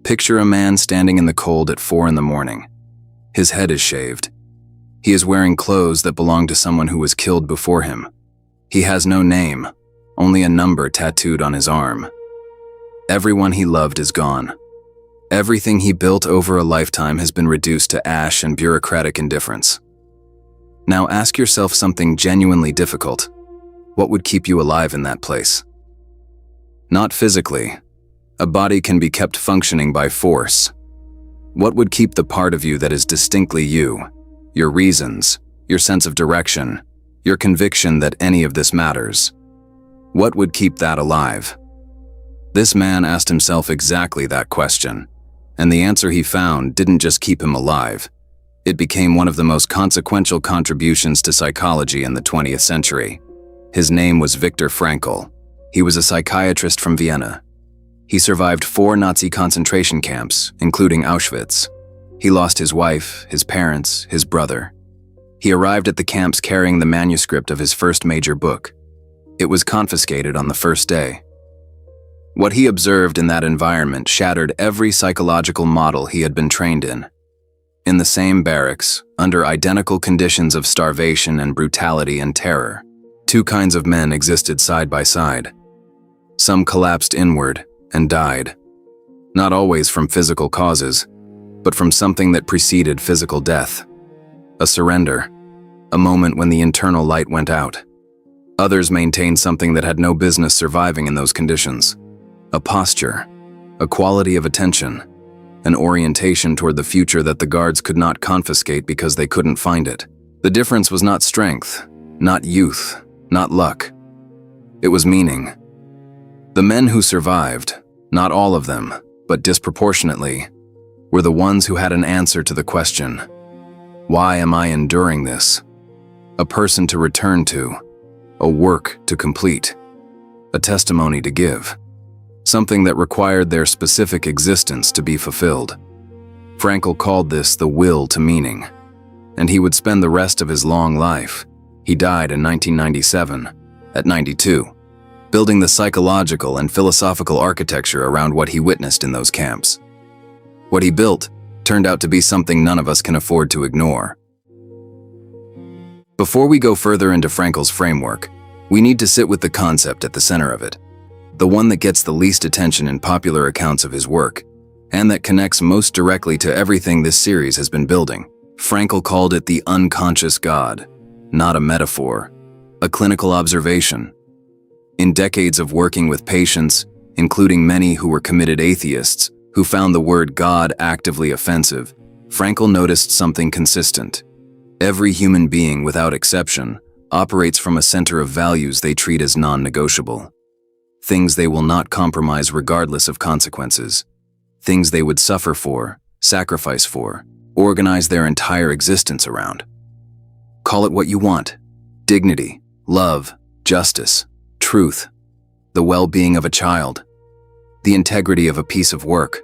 Picture a man standing in the cold at 4 in the morning. His head is shaved. He is wearing clothes that belong to someone who was killed before him. He has no name, only a number tattooed on his arm. Everyone he loved is gone. Everything he built over a lifetime has been reduced to ash and bureaucratic indifference. Now ask yourself something genuinely difficult. What would keep you alive in that place? Not physically. A body can be kept functioning by force. What would keep the part of you that is distinctly you, your reasons, your sense of direction, your conviction that any of this matters? What would keep that alive? This man asked himself exactly that question, and the answer he found didn't just keep him alive. It became one of the most consequential contributions to psychology in the 20th century. His name was Viktor Frankl. He was a psychiatrist from Vienna. He survived 4 Nazi concentration camps, including Auschwitz. He lost his wife, his parents, his brother. He arrived at the camps carrying the manuscript of his first major book. It was confiscated on the first day. What he observed in that environment shattered every psychological model he had been trained in. In the same barracks, under identical conditions of starvation and brutality and terror, 2 kinds of men existed side by side. Some collapsed inward and died, not always from physical causes, but from something that preceded physical death. A surrender, a moment when the internal light went out. Others maintained something that had no business surviving in those conditions. A posture, a quality of attention, an orientation toward the future that the guards could not confiscate because they couldn't find it. The difference was not strength, not youth, not luck. It was meaning. The men who survived, not all of them, but disproportionately, were the ones who had an answer to the question, why am I enduring this? A person to return to, a work to complete, a testimony to give, something that required their specific existence to be fulfilled. Frankl called this the will to meaning, and he would spend the rest of his long life, he died in 1997, at 92, building the psychological and philosophical architecture around what he witnessed in those camps. What he built turned out to be something none of us can afford to ignore. Before we go further into Frankl's framework, we need to sit with the concept at the center of it, the one that gets the least attention in popular accounts of his work, and that connects most directly to everything this series has been building. Frankl called it the unconscious God, not a metaphor, a clinical observation. In decades of working with patients, including many who were committed atheists, who found the word God actively offensive, Frankl noticed something consistent. Every human being, without exception, operates from a center of values they treat as non-negotiable. Things they will not compromise regardless of consequences. Things they would suffer for, sacrifice for, organize their entire existence around. Call it what you want: dignity, love, justice, truth, the well-being of a child, the integrity of a piece of work.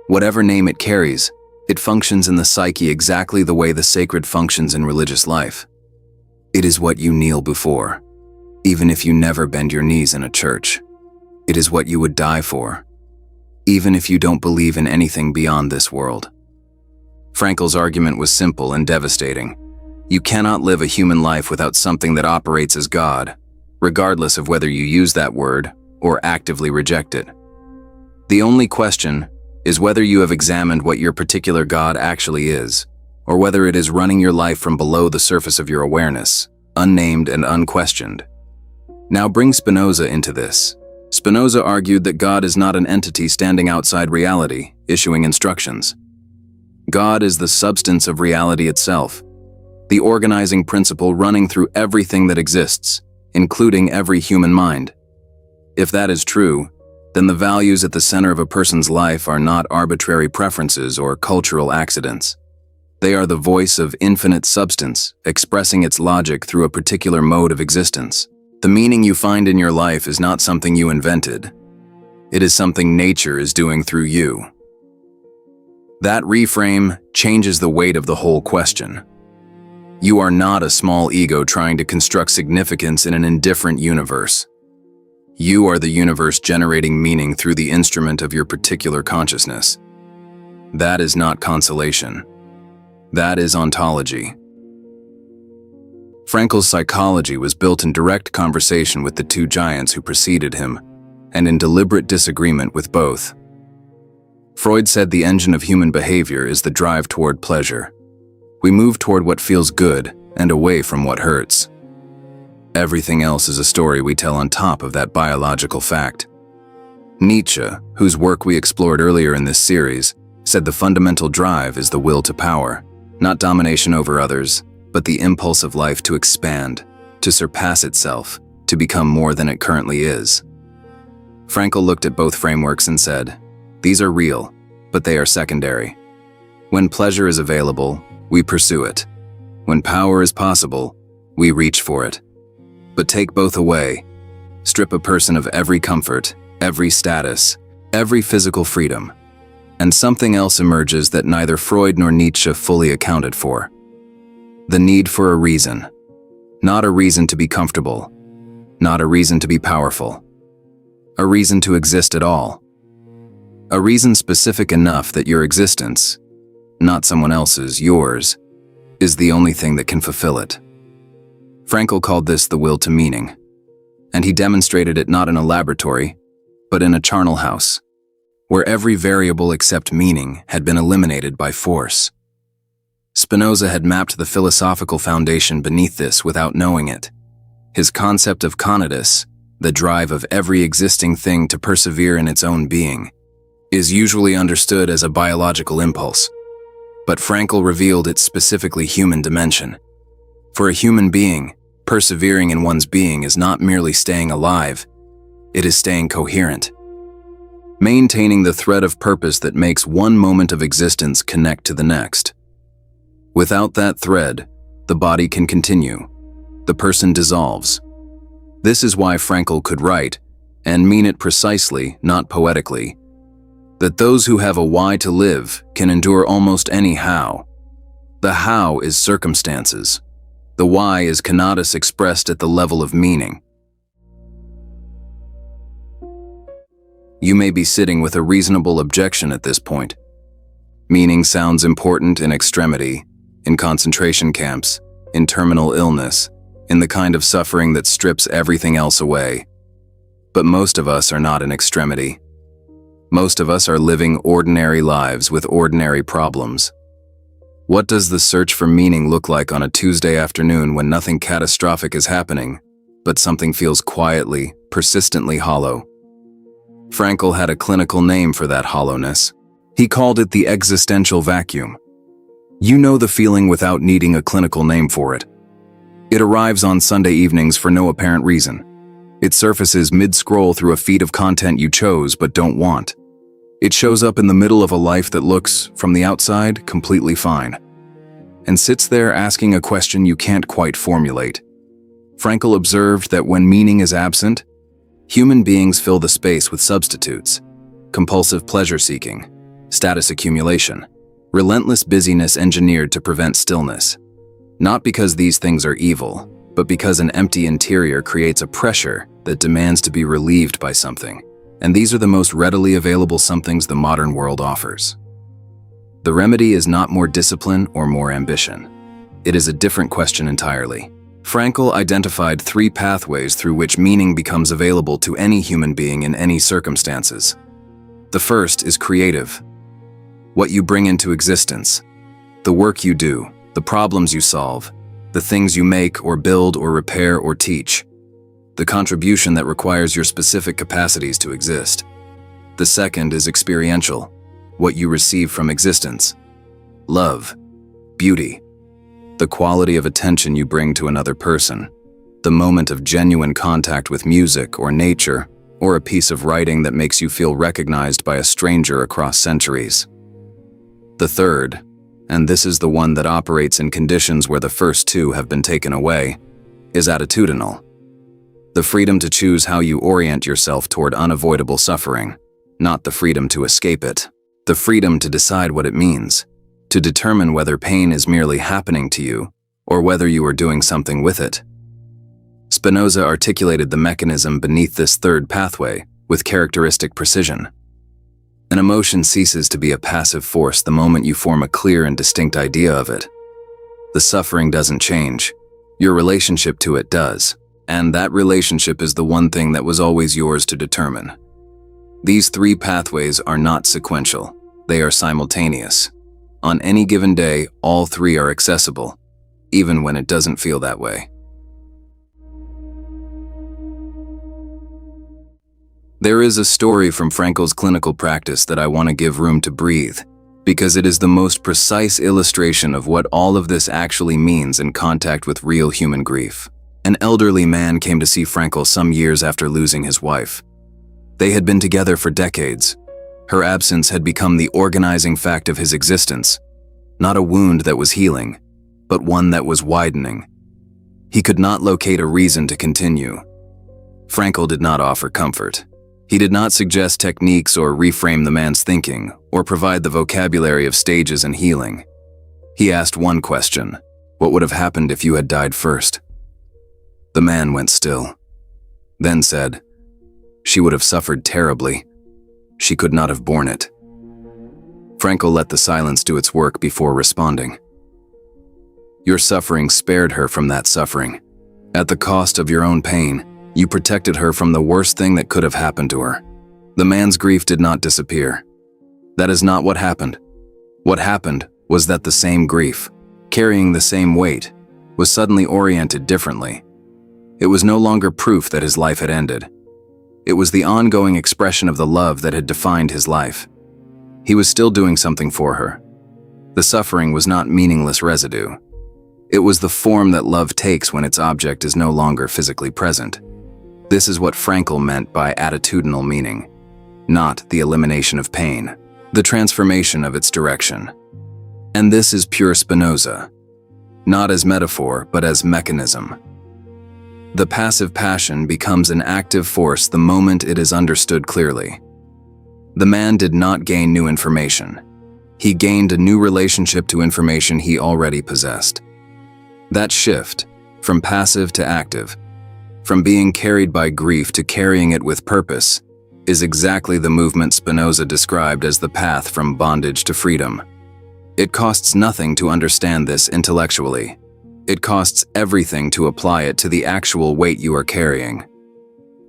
Whatever name it carries, it functions in the psyche exactly the way the sacred functions in religious life. It is what you kneel before, even if you never bend your knees in a church. It is what you would die for, even if you don't believe in anything beyond this world. Frankl's argument was simple and devastating. You cannot live a human life without something that operates as God, regardless of whether you use that word or actively reject it. The only question is whether you have examined what your particular God actually is, or whether it is running your life from below the surface of your awareness, unnamed and unquestioned. Now bring Spinoza into this. Spinoza argued that God is not an entity standing outside reality, issuing instructions. God is the substance of reality itself, the organizing principle running through everything that exists, including every human mind. If that is true, then the values at the center of a person's life are not arbitrary preferences or cultural accidents. They are the voice of infinite substance, expressing its logic through a particular mode of existence. The meaning you find in your life is not something you invented. It is something nature is doing through you. That reframe changes the weight of the whole question. You are not a small ego trying to construct significance in an indifferent universe. You are the universe generating meaning through the instrument of your particular consciousness. That is not consolation. That is ontology. Frankl's psychology was built in direct conversation with the two giants who preceded him, and in deliberate disagreement with both. Freud said the engine of human behavior is the drive toward pleasure. We move toward what feels good and away from what hurts. Everything else is a story we tell on top of that biological fact. Nietzsche, whose work we explored earlier in this series, said the fundamental drive is the will to power, not domination over others, but the impulse of life to expand, to surpass itself, to become more than it currently is. Frankl looked at both frameworks and said, "These are real, but they are secondary. When pleasure is available, we pursue it. When power is possible, we reach for it. But take both away, strip a person of every comfort, every status, every physical freedom, and something else emerges that neither Freud nor Nietzsche fully accounted for. The need for a reason. Not a reason to be comfortable, not a reason to be powerful. A reason to exist at all. A reason specific enough that your existence, not someone else's, yours, is the only thing that can fulfill it." Frankl called this the will to meaning, and he demonstrated it not in a laboratory, but in a charnel house, where every variable except meaning had been eliminated by force. Spinoza had mapped the philosophical foundation beneath this without knowing it. His concept of conatus, the drive of every existing thing to persevere in its own being, is usually understood as a biological impulse, but Frankl revealed its specifically human dimension. For a human being, persevering in one's being is not merely staying alive, it is staying coherent. Maintaining the thread of purpose that makes one moment of existence connect to the next. Without that thread, the body can continue. The person dissolves. This is why Frankl could write, and mean it precisely, not poetically, that those who have a why to live can endure almost any how. The how is circumstances. The why is conatus expressed at the level of meaning. You may be sitting with a reasonable objection at this point. Meaning sounds important in extremity, in concentration camps, in terminal illness, in the kind of suffering that strips everything else away. But most of us are not in extremity. Most of us are living ordinary lives with ordinary problems. What does the search for meaning look like on a Tuesday afternoon when nothing catastrophic is happening, but something feels quietly, persistently hollow? Frankl had a clinical name for that hollowness. He called it the existential vacuum. You know the feeling without needing a clinical name for it. It arrives on Sunday evenings for no apparent reason. It surfaces mid-scroll through a feed of content you chose but don't want. It shows up in the middle of a life that looks, from the outside, completely fine, and sits there asking a question you can't quite formulate. Frankl observed that when meaning is absent, human beings fill the space with substitutes: compulsive pleasure-seeking, status accumulation, relentless busyness engineered to prevent stillness. Not because these things are evil, but because an empty interior creates a pressure that demands to be relieved by something. And these are the most readily available somethings the modern world offers. The remedy is not more discipline or more ambition. It is a different question entirely. Frankl identified 3 pathways through which meaning becomes available to any human being in any circumstances. The first is creative. What you bring into existence, the work you do, the problems you solve, the things you make or build or repair or teach, the contribution that requires your specific capacities to exist. The second is experiential, what you receive from existence, love, beauty, the quality of attention you bring to another person, the moment of genuine contact with music or nature, or a piece of writing that makes you feel recognized by a stranger across centuries. The third, and this is the one that operates in conditions where the first 2 have been taken away, is attitudinal. The freedom to choose how you orient yourself toward unavoidable suffering, not the freedom to escape it. The freedom to decide what it means, to determine whether pain is merely happening to you or whether you are doing something with it. Spinoza articulated the mechanism beneath this third pathway with characteristic precision. An emotion ceases to be a passive force the moment you form a clear and distinct idea of it. The suffering doesn't change. Your relationship to it does, and that relationship is the one thing that was always yours to determine. These three pathways are not sequential. They are simultaneous. On any given day, all three are accessible, even when it doesn't feel that way. There is a story from Frankl's clinical practice that I want to give room to breathe, because it is the most precise illustration of what all of this actually means in contact with real human grief. An elderly man came to see Frankl some years after losing his wife. They had been together for decades. Her absence had become the organizing fact of his existence, not a wound that was healing, but one that was widening. He could not locate a reason to continue. Frankl did not offer comfort. He did not suggest techniques or reframe the man's thinking, or provide the vocabulary of stages in healing. He asked one question: what would have happened if you had died first? The man went still, then said, "She would have suffered terribly. She could not have borne it." Frankl let the silence do its work before responding. Your suffering spared her from that suffering. At the cost of your own pain, you protected her from the worst thing that could have happened to her. The man's grief did not disappear. That is not what happened. What happened was that the same grief, carrying the same weight, was suddenly oriented differently. It was no longer proof that his life had ended. It was the ongoing expression of the love that had defined his life. He was still doing something for her. The suffering was not meaningless residue. It was the form that love takes when its object is no longer physically present. This is what Frankl meant by attitudinal meaning, not the elimination of pain, the transformation of its direction. And this is pure Spinoza, not as metaphor, but as mechanism. The passive passion becomes an active force the moment it is understood clearly. The man did not gain new information. He gained a new relationship to information he already possessed. That shift, from passive to active, from being carried by grief to carrying it with purpose, is exactly the movement Spinoza described as the path from bondage to freedom. It costs nothing to understand this intellectually. It costs everything to apply it to the actual weight you are carrying.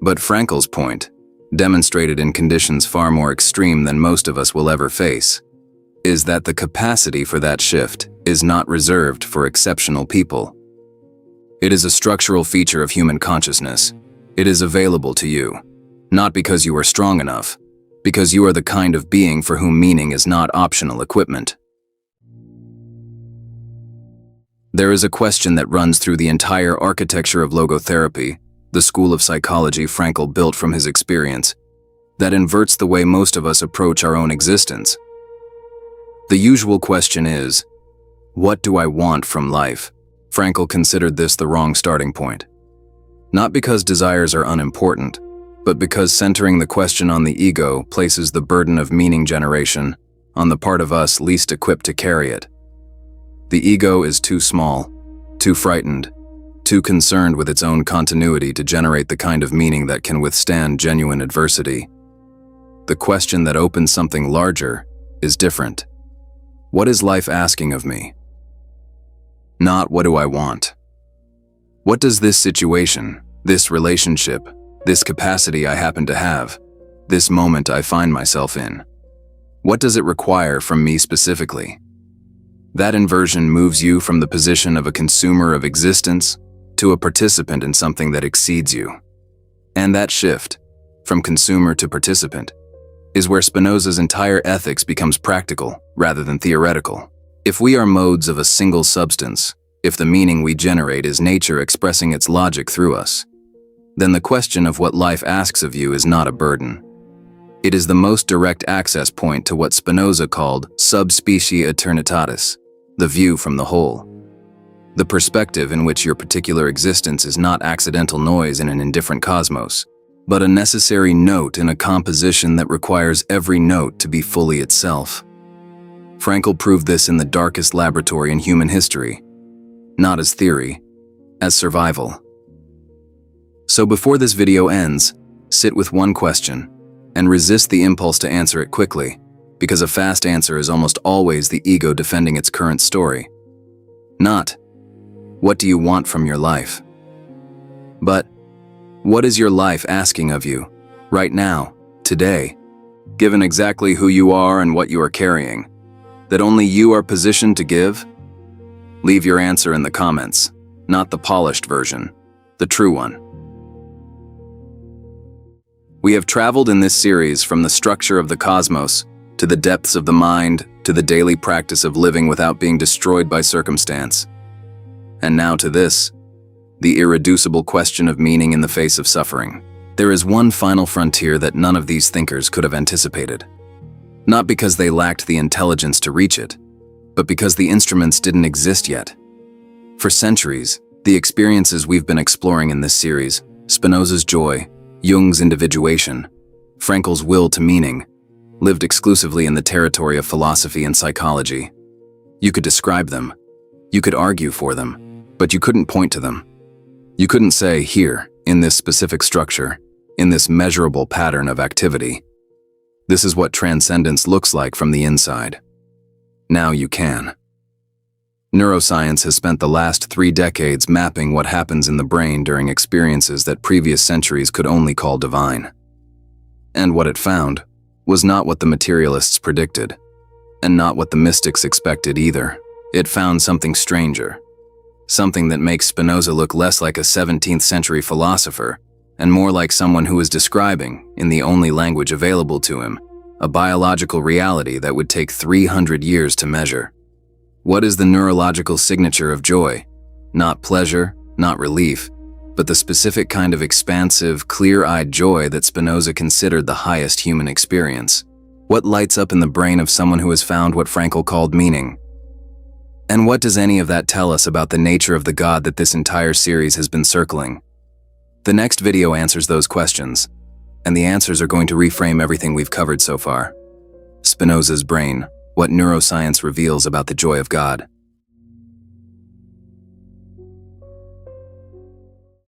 But Frankl's point, demonstrated in conditions far more extreme than most of us will ever face, is that the capacity for that shift is not reserved for exceptional people. It is a structural feature of human consciousness. It is available to you, not because you are strong enough, because you are the kind of being for whom meaning is not optional equipment. There is a question that runs through the entire architecture of logotherapy, the school of psychology Frankl built from his experience, that inverts the way most of us approach our own existence. The usual question is, what do I want from life? Frankl considered this the wrong starting point. Not because desires are unimportant, but because centering the question on the ego places the burden of meaning generation on the part of us least equipped to carry it. The ego is too small, too frightened, too concerned with its own continuity to generate the kind of meaning that can withstand genuine adversity. The question that opens something larger is different. What is life asking of me? Not what do I want? What does this situation, this relationship, this capacity I happen to have, this moment I find myself in, what does it require from me specifically? That inversion moves you from the position of a consumer of existence to a participant in something that exceeds you. And that shift, from consumer to participant, is where Spinoza's entire ethics becomes practical rather than theoretical. If we are modes of a single substance, if the meaning we generate is nature expressing its logic through us, then the question of what life asks of you is not a burden. It is the most direct access point to what Spinoza called sub specie eternitatis, the view from the whole. The perspective in which your particular existence is not accidental noise in an indifferent cosmos, but a necessary note in a composition that requires every note to be fully itself. Frankl proved this in the darkest laboratory in human history, not as theory, as survival. So before this video ends, sit with one question and resist the impulse to answer it quickly, because a fast answer is almost always the ego defending its current story. Not, what do you want from your life? But, what is your life asking of you, right now, today, given exactly who you are and what you are carrying, that only you are positioned to give? Leave your answer in the comments, not the polished version, the true one. We have traveled in this series from the structure of the cosmos, to the depths of the mind, to the daily practice of living without being destroyed by circumstance. And now to this, the irreducible question of meaning in the face of suffering. There is one final frontier that none of these thinkers could have anticipated. Not because they lacked the intelligence to reach it, but because the instruments didn't exist yet. For centuries, the experiences we've been exploring in this series, Spinoza's joy, Jung's individuation, Frankl's will to meaning, lived exclusively in the territory of philosophy and psychology. You could describe them, you could argue for them, but you couldn't point to them. You couldn't say, here, in this specific structure, in this measurable pattern of activity, this is what transcendence looks like from the inside. Now you can. Neuroscience has spent the last 3 decades mapping what happens in the brain during experiences that previous centuries could only call divine. And what it found was not what the materialists predicted, and not what the mystics expected either. It found something stranger, something that makes Spinoza look less like a 17th century philosopher and more like someone who is describing, in the only language available to him, a biological reality that would take 300 years to measure. What is the neurological signature of joy? Not pleasure, not relief, but the specific kind of expansive, clear-eyed joy that Spinoza considered the highest human experience. What lights up in the brain of someone who has found what Frankl called meaning? And what does any of that tell us about the nature of the God that this entire series has been circling? The next video answers those questions, and the answers are going to reframe everything we've covered so far. Spinoza's brain, what neuroscience reveals about the joy of God.